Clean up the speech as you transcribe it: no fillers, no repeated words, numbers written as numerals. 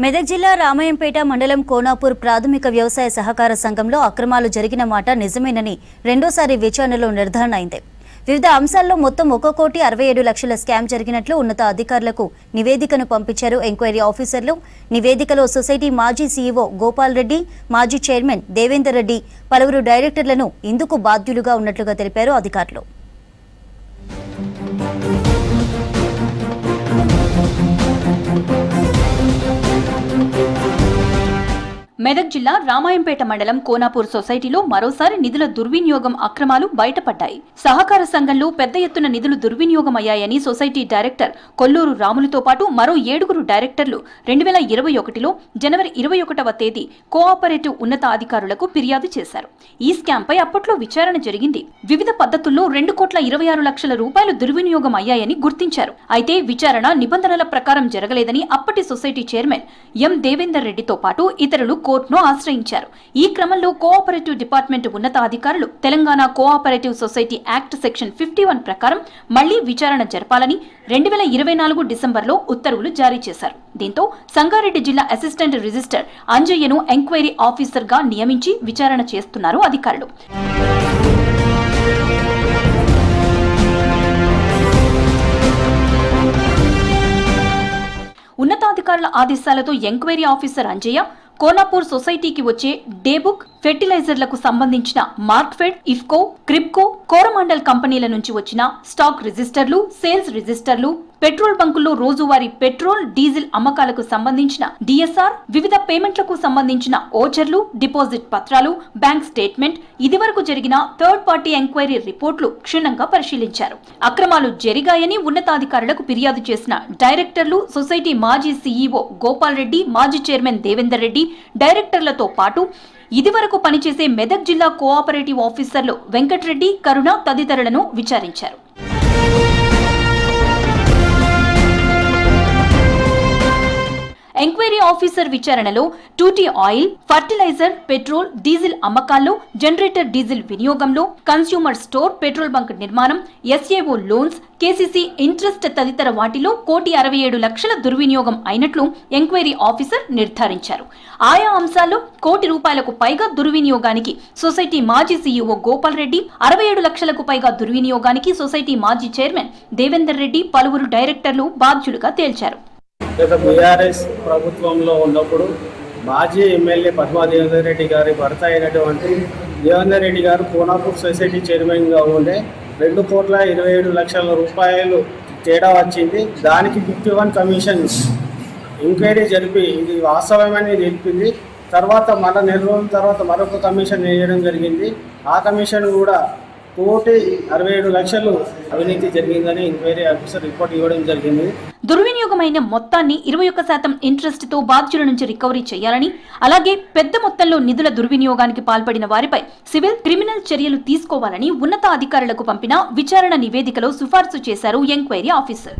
మెదక్ జిల్లా రామాయంపేట మండలం కోనాపూర్ ప్రాథమిక వ్యవసాయ సహకార సంఘంలో అక్రమాలు జరిగిన మాట నిజమేనని రెండోసారి విచారణలో నిర్ధారణ అయింది. వివిధ అంశాల్లో మొత్తం 1,67,00,000 స్కామ్ జరిగినట్లు ఉన్నత అధికారులకు నివేదికను పంపించారు ఎంక్వైరీ ఆఫీసర్లు. నివేదికలో సొసైటీ మాజీ సీఈఓ గోపాల్ రెడ్డి, మాజీ చైర్మన్ దేవేందర్ రెడ్డి, పలువురు డైరెక్టర్లను ఇందుకు బాధ్యులుగా ఉన్నట్లుగా తెలిపారు అధికారులు. మెదక్ జిల్లా రామాయంపేట మండలం కోనాపూర్ సొసైటీలో మరోసారి నిధుల దుర్వినియోగం అక్రమాలు బయటపడ్డాయి. సహకార సంఘంలో పెద్ద ఎత్తున నిధులు దుర్వినియోగమయ్యాయని సొసైటీ డైరెక్టర్ కొల్లూరు రాములతో పాటు మరో 7 డైరెక్టర్లు 2021లో జనవరి 21వ తేదీ కోఆపరేటివ్ ఉన్నత అధికారులకు ఫిర్యాదు చేశారు. ఈ స్కామ్పై అప్పట్లో విచారణ జరిగింది. వివిధ పద్ధతుల్లో 2,26,00,000 రూపాయలు దుర్వినియోగం అయ్యాయని గుర్తించారు. అయితే విచారణ నిబంధనల ప్రకారం జరగలేదని అప్పటి సొసైటీ చైర్మన్ ఎం దేవేందర్ రెడ్డితో పాటు ఇతరులు కోర్టును ఆశ్రయించారు. ఈ క్రమంలో కోఆపరేటివ్ డిపార్ట్మెంట్ ఉన్నత అధికారులు Telangana cooperative society act section 51 ప్రకారం మళ్లీ విచారణ జరపాలని 2024 డిసెంబర్లో ఉత్తర్వులు జారీ చేశారు. దీంతో సంగారెడ్డి జిల్లా అసిస్టెంట్ రిజిస్టర్ అంజయ్యను ఎంక్వైరీ ఆఫీసర్ గా నియమించి విచారణ చేస్తున్నారు అధికారులు. ఉన్నతాధికారుల ఆదేశాలతో ఎంక్వైరీ ఆఫీసర్ అంజయ్య కోనాపూర్ సొసైటీకి వచ్చే డేబుక్ ఫెర్టిలైజర్లకు సంబంధించిన మార్క్ఫెడ్, ఇఫ్కో, క్రిప్కో, కోరమాండల్ కంపెనీల నుంచి వచ్చిన స్టాక్ రిజిస్టర్లు, సేల్స్ రిజిస్టర్లు, పెట్రోల్ బంకుల్లో రోజువారీ పెట్రోల్, డీజిల్ అమ్మకాలకు సంబంధించిన డిఎస్ఆర్, వివిధ పేమెంట్లకు సంబంధించిన ఓచర్లు, డిపాజిట్ పత్రాలు, బ్యాంక్ స్టేట్మెంట్, ఇదివరకు జరిగిన థర్డ్ పార్టీ ఎంక్వైరీ రిపోర్టులు క్షుణ్ణంగా పరిశీలించారు. అక్రమాలు జరిగాయని ఉన్నతాధికారులకు ఫిర్యాదు చేసిన డైరెక్టర్లు, సొసైటీ మాజీ సీఈఓ గోపాల్ రెడ్డి, మాజీ చైర్మన్ దేవేందర్ రెడ్డి, డైరెక్టర్లతో పాటు ఇదివరకు పనిచేసే మెదక్ జిల్లా కోఆపరేటివ్ ఆఫీసర్లు వెంకటరెడ్డి, కరుణ తదితరులను విచారించారు. ఎంక్వైరీ ఆఫీసర్ విచారణలో 2T oil, fertiliser, petrol, diesel అమ్మకాల్లో, జనరేటర్ డీజిల్ వినియోగంలో, కన్స్యూమర్ స్టోర్, పెట్రోల్ బంక్ నిర్మాణం, SAO లోన్స్, KCC ఇంట్రెస్ట్ తదితర వాటిలో 1,67,00,000 దుర్వినియోగం అయినట్లు ఎంక్వైరీ ఆఫీసర్ నిర్ధారించారు. ఆయా అంశాల్లో ₹1,00,00,000 పైగా దుర్వినియోగానికి సొసైటీ మాజీ సీఈఓ గోపాల్ రెడ్డి, 67 లక్షలకు పైగా దుర్వినియోగానికి సొసైటీ మాజీ చైర్మన్ దేవేందర్ రెడ్డి, పలువురు డైరెక్టర్లు బాధ్యులుగా తేల్చారు. గత బీఆర్ఎస్ ప్రభుత్వంలో ఉన్నప్పుడు మాజీ ఎమ్మెల్యే పద్మా దేవేందర్ రెడ్డి గారి భర్త అయినటువంటి దేవేందర్ రెడ్డి గారు కోనాపూర్ సొసైటీ చైర్మన్గా ఉండే 2,27,00,000 రూపాయలు తేడా వచ్చింది. దానికి 51 కమిషన్ ఎంక్వైరీ జరిపి ఇది వాస్తవమని తెలిపింది. తర్వాత మళ్ళీ 4 రోజుల తర్వాత మరొక కమిషన్ వేయడం జరిగింది. ఆ కమిషన్ కూడా 1,67,00,000 అవినీతి జరిగిందని ఎంక్వైరీ ఆఫీసర్ రిపోర్ట్ ఇవ్వడం జరిగింది. దుర్వినియోగమైన మొత్తాన్ని 21% ఇంట్రెస్ట్ తో బాధ్యుల నుంచి రికవరీ చేయాలని, అలాగే పెద్ద మొత్తంలో నిధుల దుర్వినియోగానికి పాల్పడిన వారిపై సివిల్, క్రిమినల్ చర్యలు తీసుకోవాలని ఉన్నత అధికారులకు పంపిన విచారణ నివేదికలో సిఫార్సు చేశారు ఎంక్వైరీ ఆఫీసర్.